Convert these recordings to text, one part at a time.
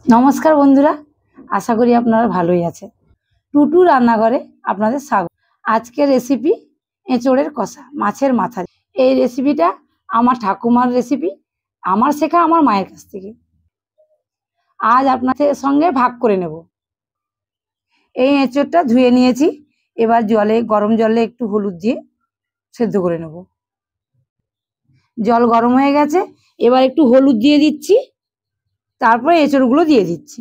নমস্কার বন্ধুরা, আশা করি আপনারা ভালোই আছেন। টুটু রান্নাঘরে আপনাদের স্বাগত। আজকের রেসিপি এঁচোড়ের কষা, মাছের মাথা। এই রেসিপিটা আমার ঠাকুমার রেসিপি, আমার শেখা আমার মায়ের কাছ থেকে। আজ আপনাদের সঙ্গে ভাগ করে নেব। এই এঁচোড়টা ধুয়ে নিয়েছি, এবার গরম জলে একটু হলুদ দিয়ে সেদ্ধ করে নেব। জল গরম হয়ে গেছে, এবার একটু হলুদ দিয়ে দিচ্ছি, তারপরে এঁচোড়গুলো দিয়ে দিচ্ছি।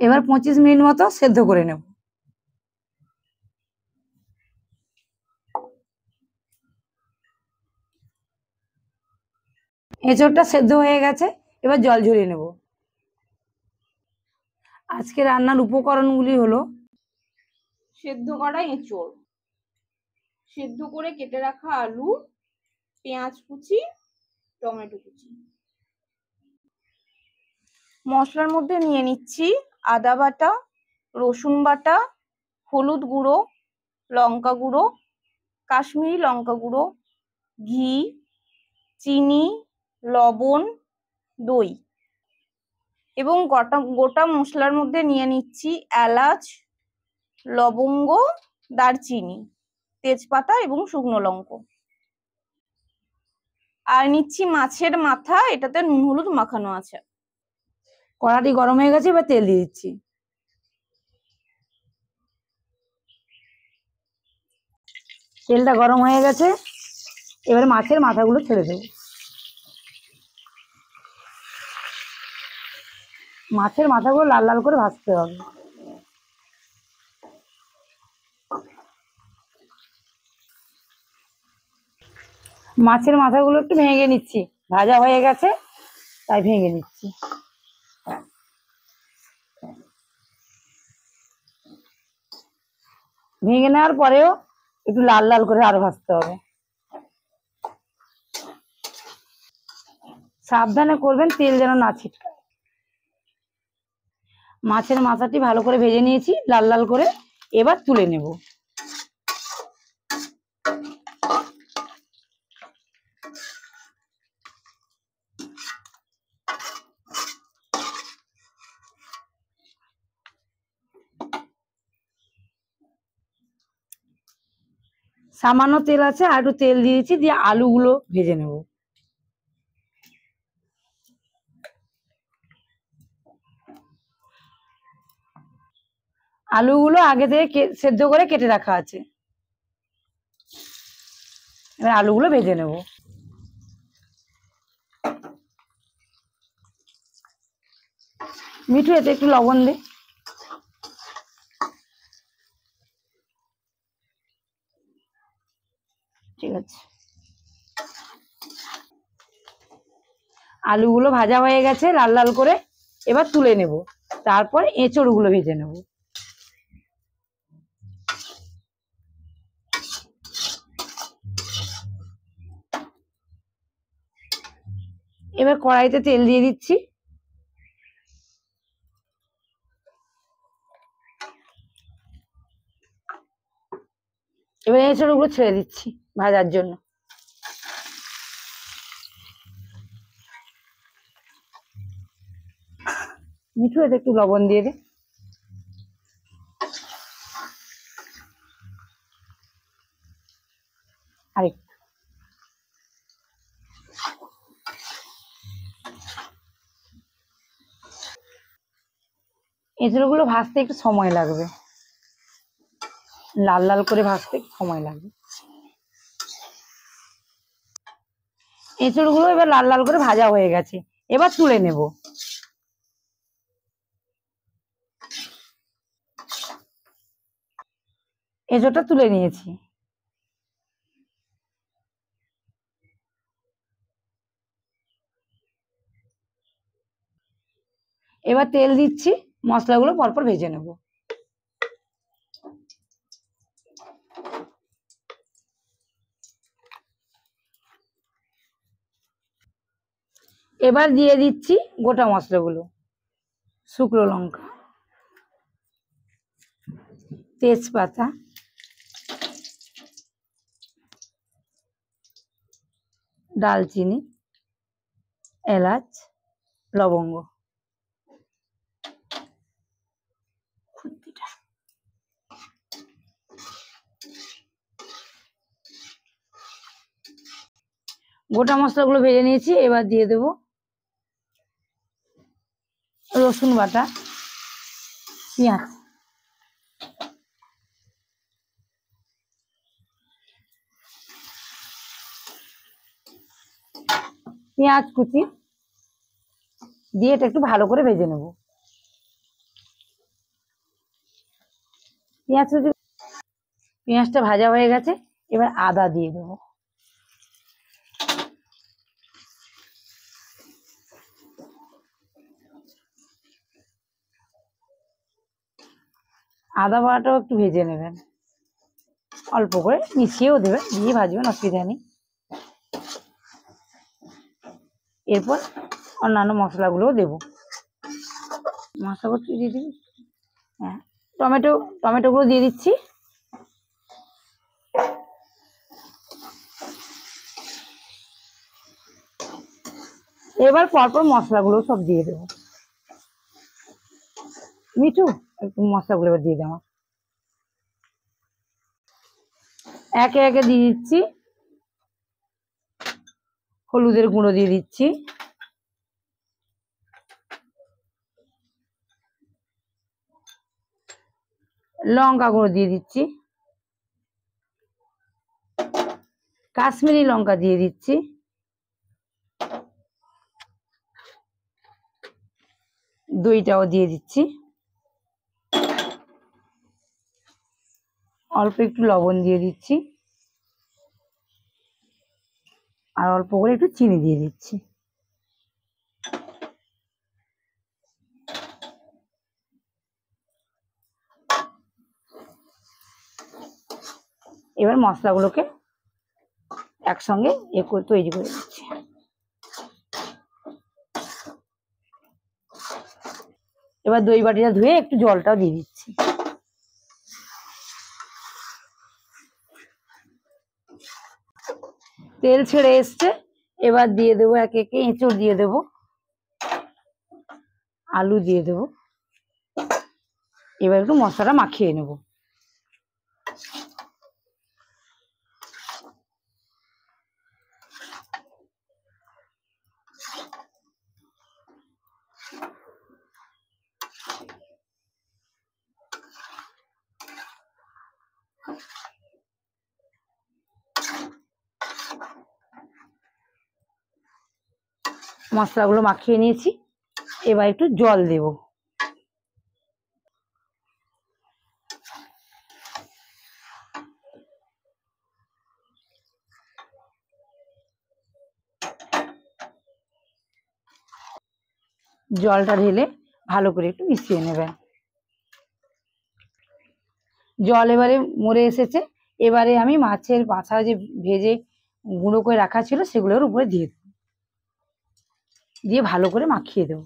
এবার 25 মিনিট মতো সেদ্ধ করে নেব। এঁচোড়টা সেদ্ধ হয়ে গেছে, এবার জল ঝরিয়ে নেব। আজকে রান্নার উপকরণগুলি হলো সেদ্ধ করা এঁচোড়, সেদ্ধ করে কেটে রাখা আলু, পেঁয়াজ কুচি, টমেটো কুচি। মশলার মধ্যে নিয়ে নিচ্ছি আদা বাটা, রসুন বাটা, হলুদ গুঁড়ো, লঙ্কা গুঁড়ো, কাশ্মীরি লঙ্কা গুঁড়ো, ঘি, চিনি, লবণ, দই। এবং গোটা মশলার মধ্যে নিয়ে নিচ্ছি এলাচ, লবঙ্গ, দারচিনি, তেজপাতা এবং শুকনো লঙ্কা। আর নিচ্ছি মাছের মাথা, এটাতে নুন হলুদ মাখানো আছে। কড়াটি গরম হয়ে গেছে, এবার তেল দিয়ে দিচ্ছি। তেলটা গরম হয়ে গেছে, এবার মাছের মাথাগুলো ছেড়ে দেব। মাছের মাথাগুলো লাল লাল করে ভাজতে হবে। মাছের মাথাগুলো একটু ভেঙে নিচ্ছি, ভাজা হয়ে গেছে তাই ভেঙে নিচ্ছি। ভেঙে নেওয়ার পরেও একটু লাল লাল করে আরো ভাজতে হবে। সাবধানে করবেন, তেল যেন না ছিটকায়। মাছের মাথাটি ভালো করে ভেজে নিয়েছি লাল লাল করে, এবার তুলে নেব। সামান্য তেল আছে, আর একটু তেল দিয়েছি, দিয়ে আলুগুলো ভেজে নেব। আলুগুলো আগে থেকে সেদ্ধ করে কেটে রাখা আছে, এবার আলুগুলো ভেজে নেব। মিঠু, এতে একটু লবণ দে। ঠিক আছে, আলুগুলো ভাজা হয়ে গেছে লাল লাল করে, এবার তুলে নেব। তারপর এঁচোড়গুলো ভেজে নেব। এবার কড়াইতে তেল দিয়ে দিচ্ছি। এবার এঁচোড়গুলো ছেড়ে দিচ্ছি ভাজার জন্য। মিঠু, এতে একটু লবণ দিয়ে দে। আরেকটু। এঁচোড়গুলো ভাজতে একটু সময় লাগবে, লাল লাল করে ভাজতে সময় লাগবে। এঁচোড়গুলো এবার লাল লাল করে ভাজা হয়ে গেছে, এবার তুলে নেব। এঁচোড়টা তুলে নিয়েছি। এবার তেল দিচ্ছি, মশলাগুলো পরপর ভেজে নেব। এবার দিয়ে দিচ্ছি গোটা মশলাগুলো। শুকনো লঙ্কা, তেজপাতা, দালচিনি, এলাচ, লবঙ্গ। গোটা মশলাগুলো ভেজে নিয়েছি, এবার দিয়ে দেব রসুন বাটা, পেঁয়াজ, পেঁয়াজ কুচি দিয়ে এটা একটু ভালো করে ভেজে নেব। পেঁয়াজটা ভাজা হয়ে গেছে, এবার আদা দিয়ে দেবো। আদা বাটাটাও একটু ভেজে নেবেন, অল্প করে মিশিয়েও দেবেন, দিয়ে ভাজবেন, অসুবিধা নেই। এরপর অন্যান্য মশলাগুলোও দেবো। মশলাগুলো দিয়ে দিবি, হ্যাঁ, টমেটোগুলো দিয়ে দিচ্ছি। এবার পরপর মশলাগুলো সব দিয়ে দেবো। মিঠু, একটু মশলাগুলো এবার দিয়ে দেবো। একে একে দিয়ে দিচ্ছি। হলুদের গুঁড়ো দিয়ে দিচ্ছি, লঙ্কা গুঁড়ো দিয়ে দিচ্ছি, কাশ্মীরি লঙ্কা দিয়ে দিচ্ছি, দইটাও দিয়ে দিচ্ছি, অল্প একটু লবণ দিয়ে দিচ্ছি, আর অল্প করে একটু চিনি দিয়ে দিচ্ছি। এবার মশলাগুলোকে একসঙ্গে তৈরি করে দিচ্ছি। এবার দই বাটিটা ধুয়ে একটু জলটাও দিয়ে দিচ্ছি। তেল ছেড়ে এসছে, এবার দিয়ে দেবো একে একে এঁচড় দিয়ে দেবো, আলু দিয়ে দেবো। এবার একটু মশলাটা মাখিয়ে নেব। মশলাগুলো মাখিয়ে নিয়েছি, এবার একটু জল দেব। জলটা ঢেলে ভালো করে একটু মিশিয়ে নেবেন। জল এবারে মরে এসেছে, এবারে আমি মাছের মাথা যে ভেজে গুঁড়ো করে রাখা ছিল সেগুলোর উপরে দিয়ে দেবো, দিয়ে ভালো করে মাখিয়ে দেবো।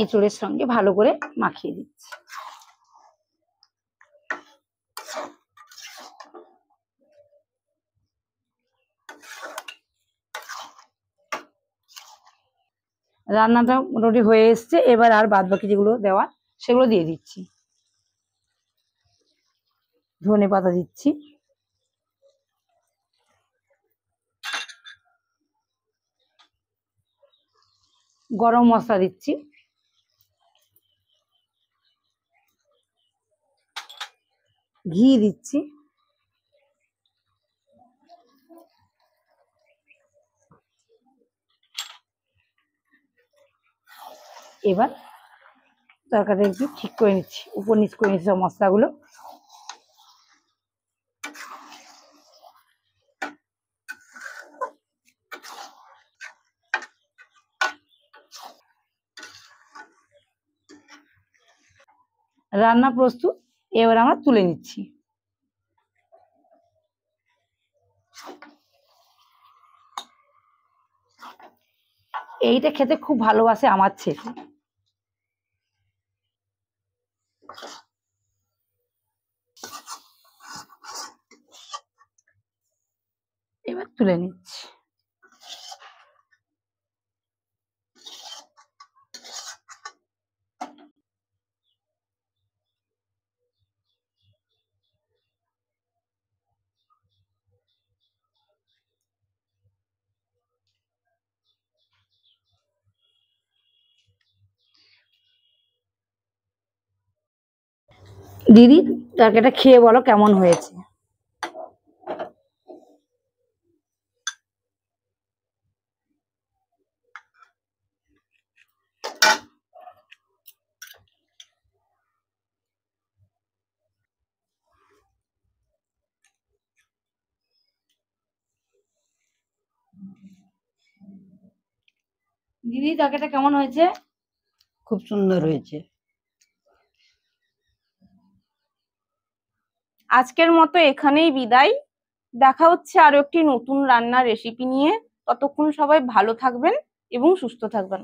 এঁচড়ের সঙ্গে ভালো করে মাখিয়ে দিচ্ছি। রান্নাটা মোটামুটি হয়ে এসছে, এবার আর বাদ বাকি যেগুলো দেওয়া সেগুলো দিয়ে দিচ্ছি। ধনে পাতা দিচ্ছি, গরম মশলা দিচ্ছি, ঘি দিচ্ছি, এবার তরকারিটা একটু ঠিক করে নিচ্ছি, উপর নিচ করে নিচ্ছি সব মশলাগুলো। রান্না প্রস্তুত, এবার আমরা তুলে নিচ্ছি। এইটা খেতে খুব ভালোবাসে আমার ছেলে। এবার তুলে নিচ্ছি। দিদি তরকারিটা খেয়ে বলো কেমন হয়েছে। দিদি তরকারিটা কেমন হয়েছে? খুব সুন্দর হয়েছে। আজকের মতো এখানেই বিদায়। দেখা হচ্ছে আরো একটি নতুন রান্নার রেসিপি নিয়ে। ততক্ষণ সবাই ভালো থাকবেন এবং সুস্থ থাকবেন।